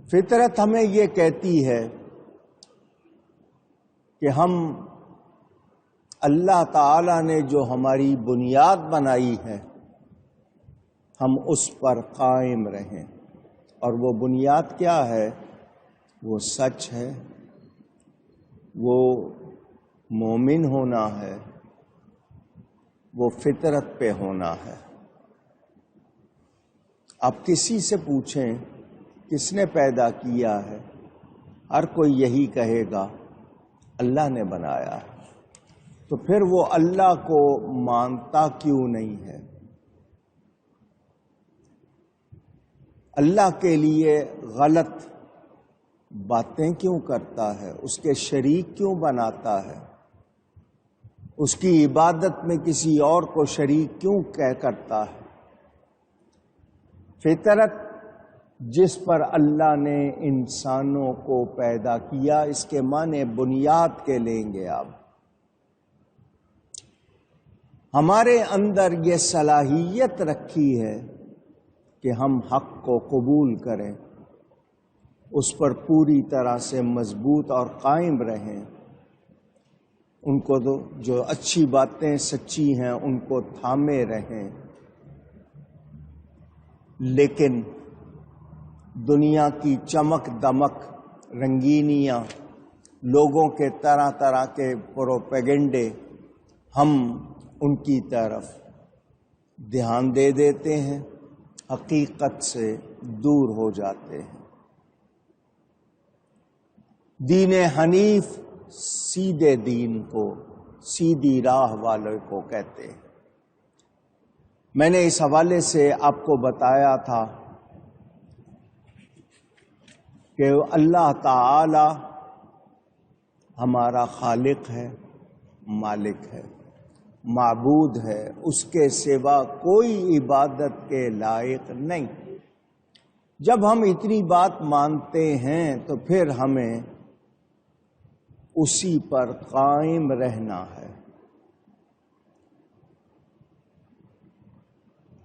فطرت ہمیں یہ کہتی ہے کہ ہم اللہ تعالی نے جو ہماری بنیاد بنائی ہے ہم اس پر قائم رہیں، اور وہ بنیاد کیا ہے؟ وہ سچ ہے، وہ مومن ہونا ہے، وہ فطرت پہ ہونا ہے۔ آپ کسی سے پوچھیں کس نے پیدا کیا ہے، ہر کوئی یہی کہے گا اللہ نے بنایا ہے۔ تو پھر وہ اللہ کو مانتا کیوں نہیں ہے؟ اللہ کے لیے غلط باتیں کیوں کرتا ہے؟ اس کے شریک کیوں بناتا ہے؟ اس کی عبادت میں کسی اور کو شریک کیوں کرتا ہے؟ فطرت جس پر اللہ نے انسانوں کو پیدا کیا، اس کے معنی بنیاد کے لیں گے آپ۔ ہمارے اندر یہ صلاحیت رکھی ہے کہ ہم حق کو قبول کریں، اس پر پوری طرح سے مضبوط اور قائم رہیں، ان کو جو اچھی باتیں سچی ہیں ان کو تھامے رہیں۔ لیکن دنیا کی چمک دمک، رنگینیاں، لوگوں کے طرح طرح کے پروپیگنڈے، ہم ان کی طرف دھیان دے دیتے ہیں، حقیقت سے دور ہو جاتے ہیں۔ دین حنیف سیدھے دین کو، سیدھی راہ والے کو کہتے ہیں۔ میں نے اس حوالے سے آپ کو بتایا تھا کہ اللہ تعالی ہمارا خالق ہے، مالک ہے، معبود ہے، اس کے سوا کوئی عبادت کے لائق نہیں۔ جب ہم اتنی بات مانتے ہیں تو پھر ہمیں اسی پر قائم رہنا ہے۔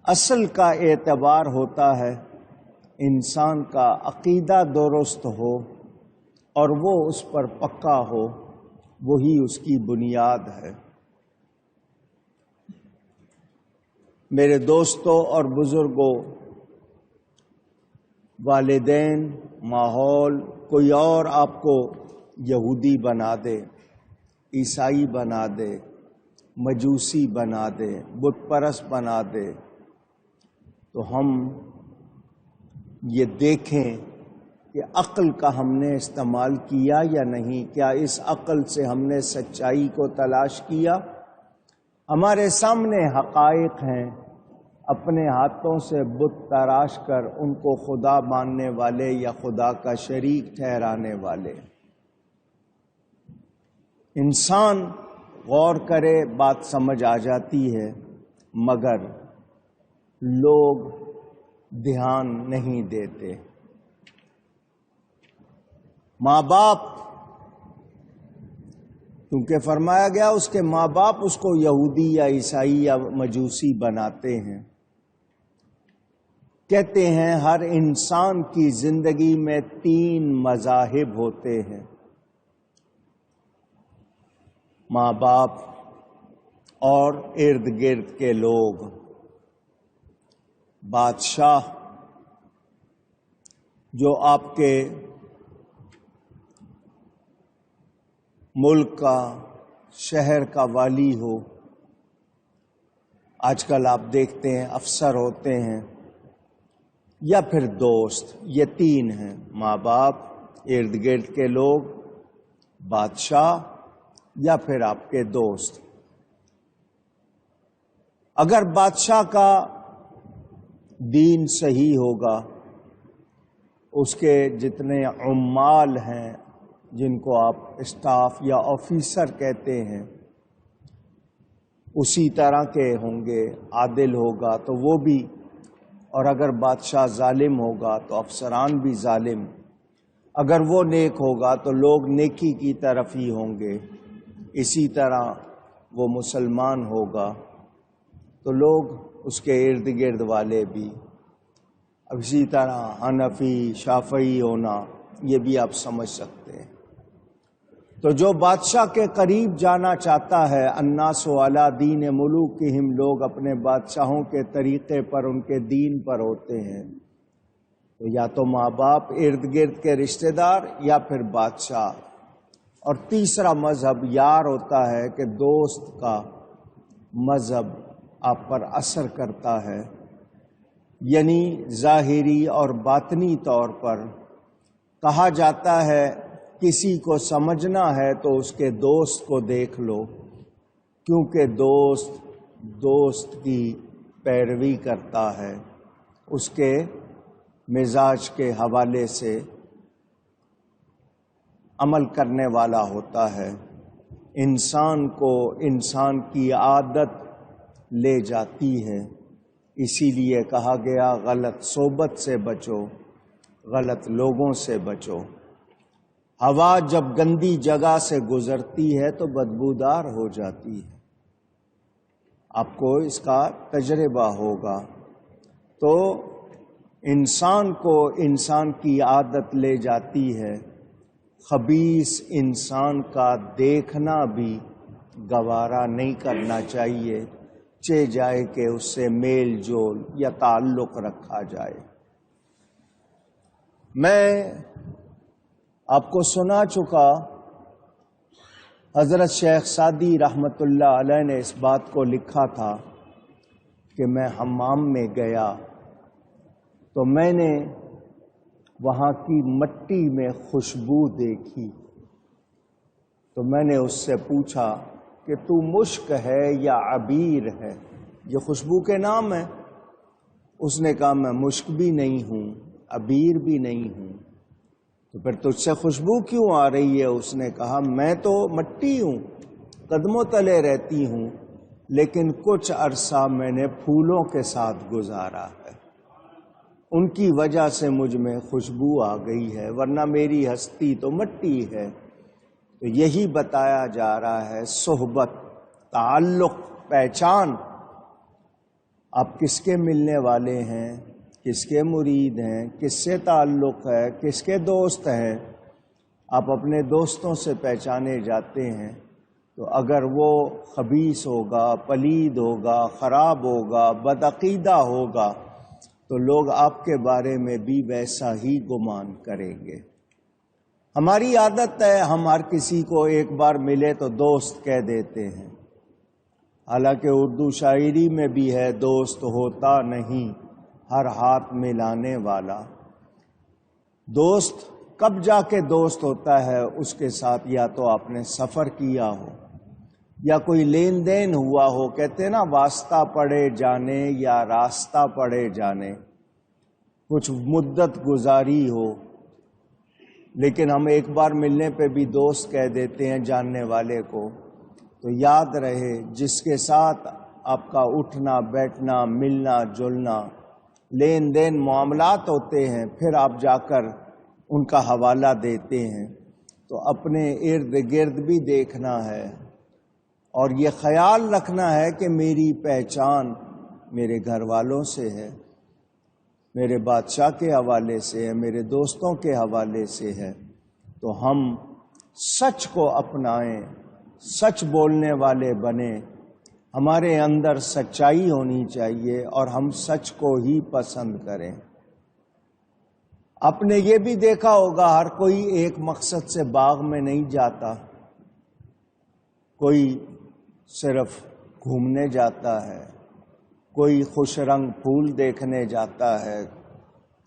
اصل کا اعتبار ہوتا ہے انسان کا عقیدہ درست ہو اور وہ اس پر پکا ہو، وہی اس کی بنیاد ہے۔ میرے دوستوں اور بزرگوں، والدین، ماحول، کوئی اور آپ کو یہودی بنا دے، عیسائی بنا دے، مجوسی بنا دے، بت پرست بنا دے، تو ہم یہ دیکھیں کہ عقل کا ہم نے استعمال کیا یا نہیں، کیا اس عقل سے ہم نے سچائی کو تلاش کیا؟ ہمارے سامنے حقائق ہیں، اپنے ہاتھوں سے بت تراش کر ان کو خدا ماننے والے یا خدا کا شریک ٹھہرانے والے۔ انسان غور کرے بات سمجھ آ جاتی ہے، مگر لوگ دھیان نہیں دیتے۔ ماں باپ، کیونکہ فرمایا گیا اس کے ماں باپ اس کو یہودی یا عیسائی یا مجوسی بناتے ہیں۔ کہتے ہیں ہر انسان کی زندگی میں 3 مذاہب ہوتے ہیں، ماں باپ اور ارد گرد کے لوگ۔ بادشاہ جو آپ کے ملک کا، شہر کا والی ہو، آج کل آپ دیکھتے ہیں افسر ہوتے ہیں، یا پھر دوست، یہ 3 ہیں، ماں باپ، ارد گرد کے لوگ، بادشاہ، یا پھر آپ کے دوست۔ اگر بادشاہ کا دین صحیح ہوگا، اس کے جتنے عمال ہیں جن کو آپ اسٹاف یا آفیسر کہتے ہیں اسی طرح کے ہوں گے، عادل ہوگا تو وہ بھی، اور اگر بادشاہ ظالم ہوگا تو افسران بھی ظالم، اگر وہ نیک ہوگا تو لوگ نیکی کی طرف ہی ہوں گے، اسی طرح وہ مسلمان ہوگا تو لوگ اس کے ارد گرد والے بھی۔ اب اسی طرح حنفی شافعی ہونا یہ بھی آپ سمجھ سکتے ہیں۔ تو جو بادشاہ کے قریب جانا چاہتا ہے، الناس علی دین ملوکہم، لوگ اپنے بادشاہوں کے طریقے پر، ان کے دین پر ہوتے ہیں، تو یا تو ماں باپ، ارد گرد کے رشتہ دار، یا پھر بادشاہ۔ اور تیسرا مذہب یار ہوتا ہے کہ دوست کا مذہب آپ پر اثر کرتا ہے، یعنی ظاہری اور باطنی طور پر۔ کہا جاتا ہے کسی کو سمجھنا ہے تو اس کے دوست کو دیکھ لو، کیونکہ دوست کی پیروی کرتا ہے، اس کے مزاج کے حوالے سے عمل کرنے والا ہوتا ہے۔ انسان کو انسان کی عادت لے جاتی ہے، اسی لیے کہا گیا غلط صحبت سے بچو، غلط لوگوں سے بچو۔ ہوا جب گندی جگہ سے گزرتی ہے تو بدبودار ہو جاتی ہے، آپ کو اس کا تجربہ ہوگا۔ تو انسان کو انسان کی عادت لے جاتی ہے، خبیث انسان کا دیکھنا بھی گوارا نہیں کرنا چاہیے، چہ جائے کہ اس سے میل جول یا تعلق رکھا جائے۔ میں آپ کو سنا چکا، حضرت شیخ سعدی رحمۃ اللہ علیہ نے اس بات کو لکھا تھا کہ میں حمام میں گیا تو میں نے وہاں کی مٹی میں خوشبو دیکھی، تو میں نے اس سے پوچھا کہ تو مشک ہے یا عبیر ہے؟ یہ خوشبو کے نام ہے۔ اس نے کہا میں مشک بھی نہیں ہوں، عبیر بھی نہیں ہوں۔ تو پھر تجھ سے خوشبو کیوں آ رہی ہے؟ اس نے کہا میں تو مٹی ہوں، قدموں تلے رہتی ہوں، لیکن کچھ عرصہ میں نے پھولوں کے ساتھ گزارا ہے، ان کی وجہ سے مجھ میں خوشبو آ گئی ہے، ورنہ میری ہستی تو مٹی ہے۔ تو یہی بتایا جا رہا ہے، صحبت، تعلق، پہچان، آپ کس کے ملنے والے ہیں، کس کے مرید ہیں، کس سے تعلق ہے، کس کے دوست ہیں۔ آپ اپنے دوستوں سے پہچانے جاتے ہیں، تو اگر وہ خبیث ہوگا، پلید ہوگا، خراب ہوگا، بدعقیدہ ہوگا، تو لوگ آپ کے بارے میں بھی ویسا ہی گمان کریں گے۔ ہماری عادت ہے ہم ہر کسی کو ایک بار ملے تو دوست کہہ دیتے ہیں، حالانکہ اردو شاعری میں بھی ہے، دوست ہوتا نہیں ہر ہاتھ ملانے والا۔ دوست کب جا کے دوست ہوتا ہے؟ اس کے ساتھ یا تو آپ نے سفر کیا ہو یا کوئی لین دین ہوا ہو، کہتے ہیں نا واسطہ پڑے جانے یا راستہ پڑے جانے، کچھ مدت گزاری ہو، لیکن ہم ایک بار ملنے پہ بھی دوست کہہ دیتے ہیں جاننے والے کو۔ تو یاد رہے، جس کے ساتھ آپ کا اٹھنا بیٹھنا، ملنا جلنا، لین دین، معاملات ہوتے ہیں، پھر آپ جا کر ان کا حوالہ دیتے ہیں، تو اپنے ارد گرد بھی دیکھنا ہے اور یہ خیال رکھنا ہے کہ میری پہچان میرے گھر والوں سے ہے، میرے بادشاہ کے حوالے سے ہے، میرے دوستوں کے حوالے سے ہے۔ تو ہم سچ کو اپنائیں، سچ بولنے والے بنیں، ہمارے اندر سچائی ہونی چاہیے اور ہم سچ کو ہی پسند کریں۔ آپ نے یہ بھی دیکھا ہوگا، ہر کوئی ایک مقصد سے باغ میں نہیں جاتا، کوئی صرف گھومنے جاتا ہے، کوئی خوش رنگ پھول دیکھنے جاتا ہے،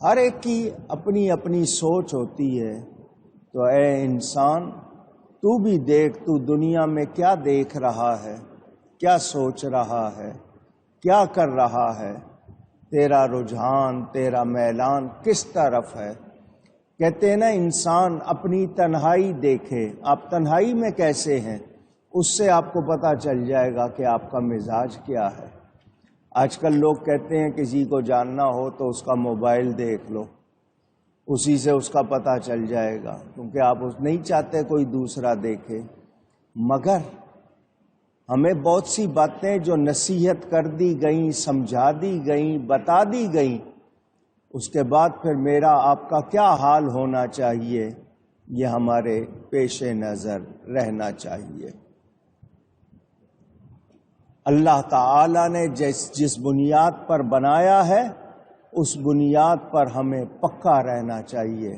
ہر ایک کی اپنی اپنی سوچ ہوتی ہے۔ تو اے انسان، تو بھی دیکھ، تو دنیا میں کیا دیکھ رہا ہے، کیا سوچ رہا ہے، کیا کر رہا ہے، تیرا رجحان، تیرا میلان کس طرف ہے۔ کہتے ہیں نا انسان اپنی تنہائی دیکھے، آپ تنہائی میں کیسے ہیں، اس سے آپ کو پتہ چل جائے گا کہ آپ کا مزاج کیا ہے۔ آج کل لوگ کہتے ہیں کسی کو جاننا ہو تو اس کا موبائل دیکھ لو، اسی سے اس کا پتہ چل جائے گا، کیونکہ آپ نہیں چاہتے کوئی دوسرا دیکھے۔ مگر ہمیں بہت سی باتیں جو نصیحت کر دی گئیں، سمجھا دی گئیں، بتا دی گئیں، اس کے بعد پھر میرا آپ کا کیا حال ہونا چاہیے، یہ ہمارے پیش نظر رہنا چاہیے۔ اللہ تعالیٰ نے جس بنیاد پر بنایا ہے اس بنیاد پر ہمیں پکا رہنا چاہیے،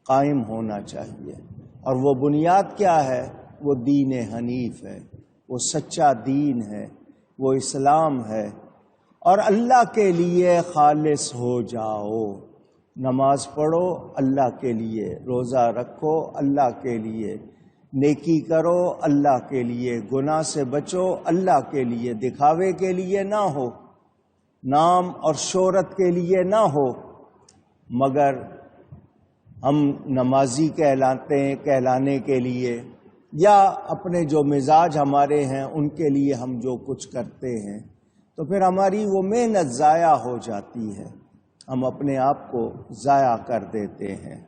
قائم ہونا چاہیے۔ اور وہ بنیاد کیا ہے؟ وہ دین حنیف ہے، وہ سچا دین ہے، وہ اسلام ہے۔ اور اللہ کے لیے خالص ہو جاؤ، نماز پڑھو اللہ کے لیے، روزہ رکھو اللہ کے لیے، نیکی کرو اللہ کے لیے، گناہ سے بچو اللہ کے لیے، دکھاوے کے لیے نہ ہو، نام اور شہرت کے لیے نہ ہو، مگر ہم نمازی کہلانے کے لیے، یا اپنے جو مزاج ہمارے ہیں ان کے لیے ہم جو کچھ کرتے ہیں، تو پھر ہماری وہ محنت ضائع ہو جاتی ہے، ہم اپنے آپ کو ضائع کر دیتے ہیں۔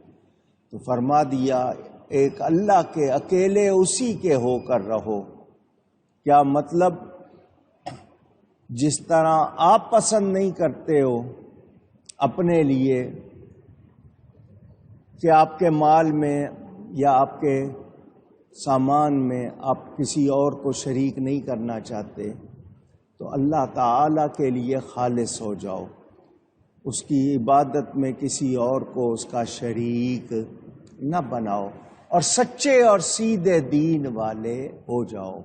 تو فرما دیا ایک اللہ کے اکیلے اسی کے ہو کر رہو۔ کیا مطلب؟ جس طرح آپ پسند نہیں کرتے ہو اپنے لیے کہ آپ کے مال میں یا آپ کے سامان میں آپ کسی اور کو شریک نہیں کرنا چاہتے، تو اللہ تعالیٰ کے لیے خالص ہو جاؤ، اس کی عبادت میں کسی اور کو اس کا شریک نہ بناؤ، اور سچے اور سیدھے دین والے ہو جاؤ۔